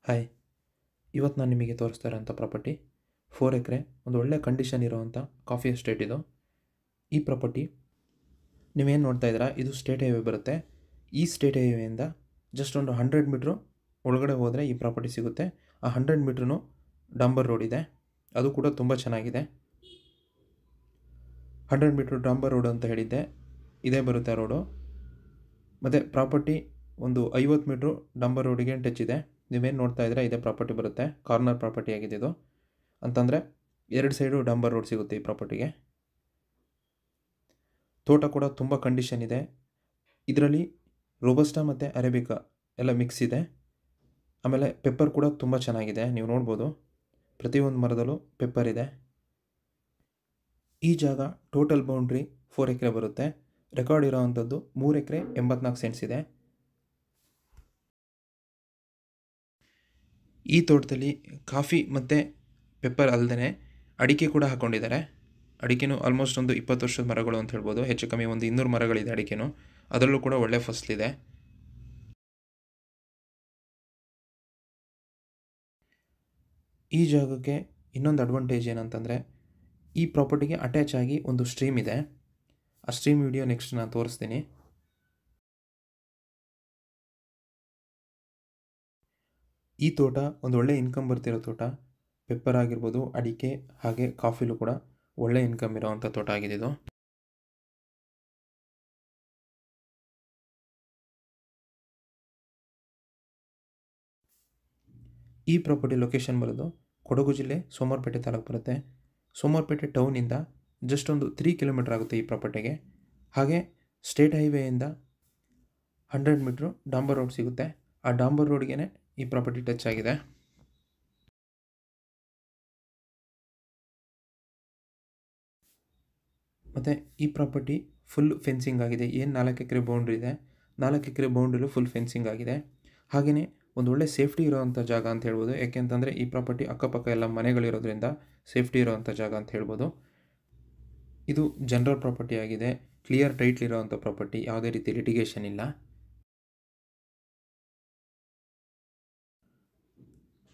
Hi, ಇವತ್ತು ನಾನು ನಿಮಗೆ ತೋರಿಸ್ತಾ ಇರೋಂಥ ಪ್ರಾಪರ್ಟಿ 4 ಎಕರೆ ಒಂದು ಒಳ್ಳೆ ಕಂಡೀಷನ್ ಇರೋವಂಥ ಕಾಫಿ ಎಸ್ಟೇಟ್ ಇದು. ಈ ಪ್ರಾಪರ್ಟಿ ನೀವೇನು ನೋಡ್ತಾ ಇದ್ದೀರಾ, ಇದು ಸ್ಟೇಟ್ ಹೈವೇ ಬರುತ್ತೆ. ಈ ಸ್ಟೇಟ್ ಹೈವೇಯಿಂದ ಜಸ್ಟ್ ಒಂದು 100 ಮೀಟ್ರು ಒಳಗಡೆ ಹೋದರೆ ಈ ಪ್ರಾಪರ್ಟಿ ಸಿಗುತ್ತೆ. ಆ 100 ಮೀಟ್ರೂ ಡಾಂಬರ್ ರೋಡ್ ಇದೆ, ಅದು ಕೂಡ ತುಂಬ ಚೆನ್ನಾಗಿದೆ. 100 ಮೀಟ್ರ್ ಡಾಂಬರ್ ರೋಡ್ ಅಂತ ಹೇಳಿದ್ದೆ, ಇದೇ ಬರುತ್ತೆ ರೋಡು. ಮತ್ತು ಪ್ರಾಪರ್ಟಿ ಒಂದು 50 ಮೀಟ್ರು ಡಾಂಬರ್ ರೋಡಿಗೆ ಟಚ್ ಇದೆ. ನೀವೇನು ನೋಡ್ತಾ ಇದ್ದೀರಾ, ಇದೇ ಪ್ರಾಪರ್ಟಿ ಬರುತ್ತೆ. ಕಾರ್ನರ್ ಪ್ರಾಪರ್ಟಿ ಆಗಿದೆ ಇದು. ಅಂತಂದರೆ 2 ಸೈಡು ಡಾಂಬರ್ ರೋಡ್ ಸಿಗುತ್ತೆ ಈ ಪ್ರಾಪರ್ಟಿಗೆ. ತೋಟ ಕೂಡ ತುಂಬ ಕಂಡೀಷನ್ ಇದೆ. ಇದರಲ್ಲಿ ರೋಬಸ್ಟಾ ಮತ್ತು ಅರೇಬಿಕಾ ಎಲ್ಲ ಮಿಕ್ಸ್ ಇದೆ. ಆಮೇಲೆ ಪೆಪ್ಪರ್ ಕೂಡ ತುಂಬ ಚೆನ್ನಾಗಿದೆ, ನೀವು ನೋಡ್ಬೋದು. ಪ್ರತಿಯೊಂದು ಮರದಲ್ಲೂ ಪೆಪ್ಪರ್ ಇದೆ. ಈ ಜಾಗ ಟೋಟಲ್ ಬೌಂಡ್ರಿ 4 ಎಕರೆ ಬರುತ್ತೆ. ರೆಕಾರ್ಡ್ ಇರೋವಂಥದ್ದು 3 ಎಕರೆ 84 ಸೆಂಟ್ಸ್ ಇದೆ. ಈ ತೋಟದಲ್ಲಿ ಕಾಫಿ ಮತ್ತು ಪೆಪ್ಪರ್ ಅಲ್ಲದೆ ಅಡಿಕೆ ಕೂಡ ಹಾಕ್ಕೊಂಡಿದ್ದಾರೆ. ಅಡಿಕೆನೂ ಆಲ್ಮೋಸ್ಟ್ ಒಂದು 20 ವರ್ಷದ ಮರಗಳು ಅಂತ ಹೇಳ್ಬೋದು. ಹೆಚ್ಚು ಕಮ್ಮಿ ಒಂದು 200 ಮರಗಳಿದೆ ಅಡಿಕೆನೂ. ಅದರಲ್ಲೂ ಕೂಡ ಒಳ್ಳೆ ಫಸಲಿದೆ. ಈ ಜಾಗಕ್ಕೆ ಇನ್ನೊಂದು ಅಡ್ವಾಂಟೇಜ್ ಏನಂತಂದರೆ, ಈ ಪ್ರಾಪರ್ಟಿಗೆ ಅಟ್ಯಾಚ್ ಆಗಿ ಒಂದು ಸ್ಟ್ರೀಮ್ ಇದೆ. ಆ ಸ್ಟ್ರೀಮ್ ವಿಡಿಯೋ ನೆಕ್ಸ್ಟ್ ನಾನು ತೋರಿಸ್ತೀನಿ. ಈ ತೋಟ ಒಂದು ಒಳ್ಳೆ ಇನ್ಕಮ್ ಬರ್ತಿರೋ ತೋಟ. ಪೆಪ್ಪರ್ ಆಗಿರ್ಬೋದು, ಅಡಿಕೆ ಹಾಗೆ ಕಾಫಿಲೂ ಕೂಡ ಒಳ್ಳೆ ಇನ್ಕಮ್ ಇರೋವಂಥ ತೋಟ ಆಗಿದೆ ಇದು. ಈ ಪ್ರಾಪರ್ಟಿ ಲೊಕೇಶನ್ ಬರೋದು ಕೊಡಗು ಜಿಲ್ಲೆ ಸೋಮವಾರಪೇಟೆ ತಾಲೂಕು ಬರುತ್ತೆ. ಸೋಮವಾರಪೇಟೆ ಟೌನಿಂದ ಜಸ್ಟ್ ಒಂದು 3 ಕಿಲೋಮೀಟರ್ ಆಗುತ್ತೆ ಈ ಪ್ರಾಪರ್ಟಿಗೆ. ಹಾಗೆ ಸ್ಟೇಟ್ ಹೈವೇಯಿಂದ 100 ಮೀಟ್ರು ಡಾಂಬರ್ ರೋಡ್ ಸಿಗುತ್ತೆ. ಆ ಡಾಂಬರ್ ರೋಡ್ಗೆ ಈ ಪ್ರಾಪರ್ಟಿ ಟಚ್ ಆಗಿದೆ. ಮತ್ತು ಈ ಪ್ರಾಪರ್ಟಿ ಫುಲ್ ಫೆನ್ಸಿಂಗ್ ಆಗಿದೆ. ಏನು 4 ಎಕರೆ ಬೌಂಡ್ರಿ ಇದೆ, 4 ಎಕರೆ ಬೌಂಡ್ರಿಲೂ ಫುಲ್ ಫೆನ್ಸಿಂಗ್ ಆಗಿದೆ. ಹಾಗೆಯೇ ಒಂದು ಒಳ್ಳೆ ಸೇಫ್ಟಿ ಇರೋವಂಥ ಜಾಗ ಅಂತ ಹೇಳ್ಬೋದು. ಯಾಕೆಂತಂದರೆ ಈ ಪ್ರಾಪರ್ಟಿ ಅಕ್ಕಪಕ್ಕ ಎಲ್ಲ ಮನೆಗಳಿರೋದ್ರಿಂದ ಸೇಫ್ಟಿ ಇರೋವಂಥ ಜಾಗ ಅಂತ ಹೇಳ್ಬೋದು. ಇದು ಜನರಲ್ ಪ್ರಾಪರ್ಟಿ ಆಗಿದೆ. ಕ್ಲಿಯರ್ ಟೈಟ್ಲ್ ಇರೋವಂಥ ಪ್ರಾಪರ್ಟಿ, ಯಾವುದೇ ರೀತಿ ಲಿಟಿಗೇಷನ್ ಇಲ್ಲ.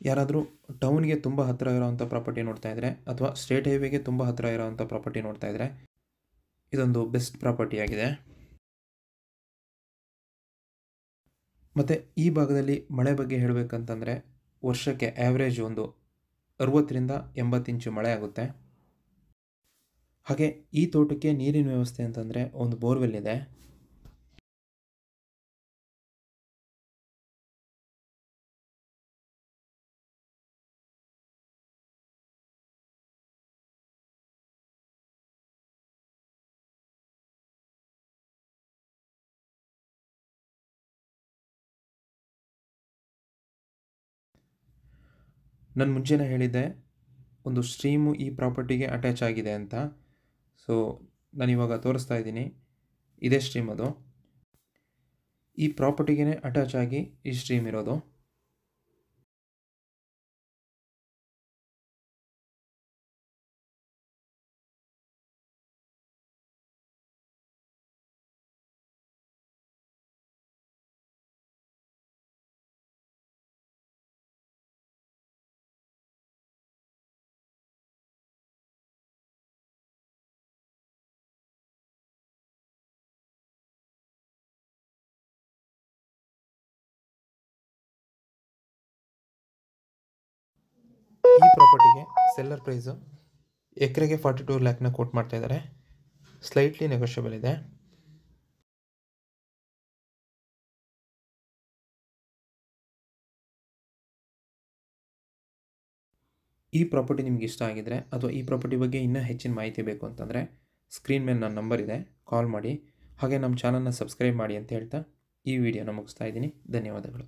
ಯಾರಾದರೂ ಟೌನ್ಗೆ ತುಂಬ ಹತ್ತಿರ ಇರೋವಂಥ ಪ್ರಾಪರ್ಟಿ ನೋಡ್ತಾ ಇದ್ದರೆ, ಅಥವಾ ಸ್ಟೇಟ್ ಹೈವೇಗೆ ತುಂಬ ಹತ್ತಿರ ಇರೋವಂಥ ಪ್ರಾಪರ್ಟಿ ನೋಡ್ತಾ ಇದ್ದರೆ, ಇದೊಂದು ಬೆಸ್ಟ್ ಪ್ರಾಪರ್ಟಿ ಆಗಿದೆ. ಮತ್ತು ಈ ಭಾಗದಲ್ಲಿ ಮಳೆ ಬಗ್ಗೆ ಹೇಳಬೇಕಂತಂದರೆ, ವರ್ಷಕ್ಕೆ ಆ್ಯಾವ್ರೇಜ್ ಒಂದು 60ರಿಂದ 80 ಇಂಚು ಮಳೆ ಆಗುತ್ತೆ. ಹಾಗೆ ಈ ತೋಟಕ್ಕೆ ನೀರಿನ ವ್ಯವಸ್ಥೆ ಅಂತಂದರೆ ಒಂದು ಬೋರ್ವೆಲ್ ಇದೆ. ನಾನು ಮುಂಚೆನೇ ಹೇಳಿದ್ದೆ, ಒಂದು ಸ್ಟ್ರೀಮು ಈ ಪ್ರಾಪರ್ಟಿಗೆ ಅಟ್ಯಾಚ್ ಆಗಿದೆ ಅಂತ. ಸೊ ನಾನಿವಾಗ ತೋರಿಸ್ತಾ ಇದ್ದೀನಿ, ಇದೇ ಸ್ಟ್ರೀಮ್ ಅದು. ಈ ಪ್ರಾಪರ್ಟಿಗೆ ಅಟ್ಯಾಚ್ ಆಗಿ ಈ ಸ್ಟ್ರೀಮ್ ಇರೋದು. ಈ ಪ್ರಾಪರ್ಟಿಗೆ ಸೆಲ್ಲರ್ ಪ್ರೈಸು ಎಕರೆಗೆ 42 ಲ್ಯಾಕ್ನ ಕೋಟ್ ಮಾಡ್ತಾ ಇದ್ದಾರೆ. ಸ್ಲೈಟ್ಲಿ ನೆಗೋಷಿಯಬಲ್ ಇದೆ. ಈ ಪ್ರಾಪರ್ಟಿ ನಿಮ್ಗೆ ಇಷ್ಟ ಆಗಿದರೆ, ಅಥವಾ ಈ ಪ್ರಾಪರ್ಟಿ ಬಗ್ಗೆ ಇನ್ನೂ ಹೆಚ್ಚಿನ ಮಾಹಿತಿ ಬೇಕು ಅಂತಂದರೆ, ಸ್ಕ್ರೀನ್ ಮೇಲೆ ನನ್ನ ನಂಬರ್ ಇದೆ, ಕಾಲ್ ಮಾಡಿ. ಹಾಗೆ ನಮ್ಮ ಚಾನಲ್ನ ಸಬ್ಸ್ಕ್ರೈಬ್ ಮಾಡಿ ಅಂತ ಹೇಳ್ತಾ ಈ ವಿಡಿಯೋನ ಮುಗಿಸ್ತಾ ಇದ್ದೀನಿ. ಧನ್ಯವಾದಗಳು.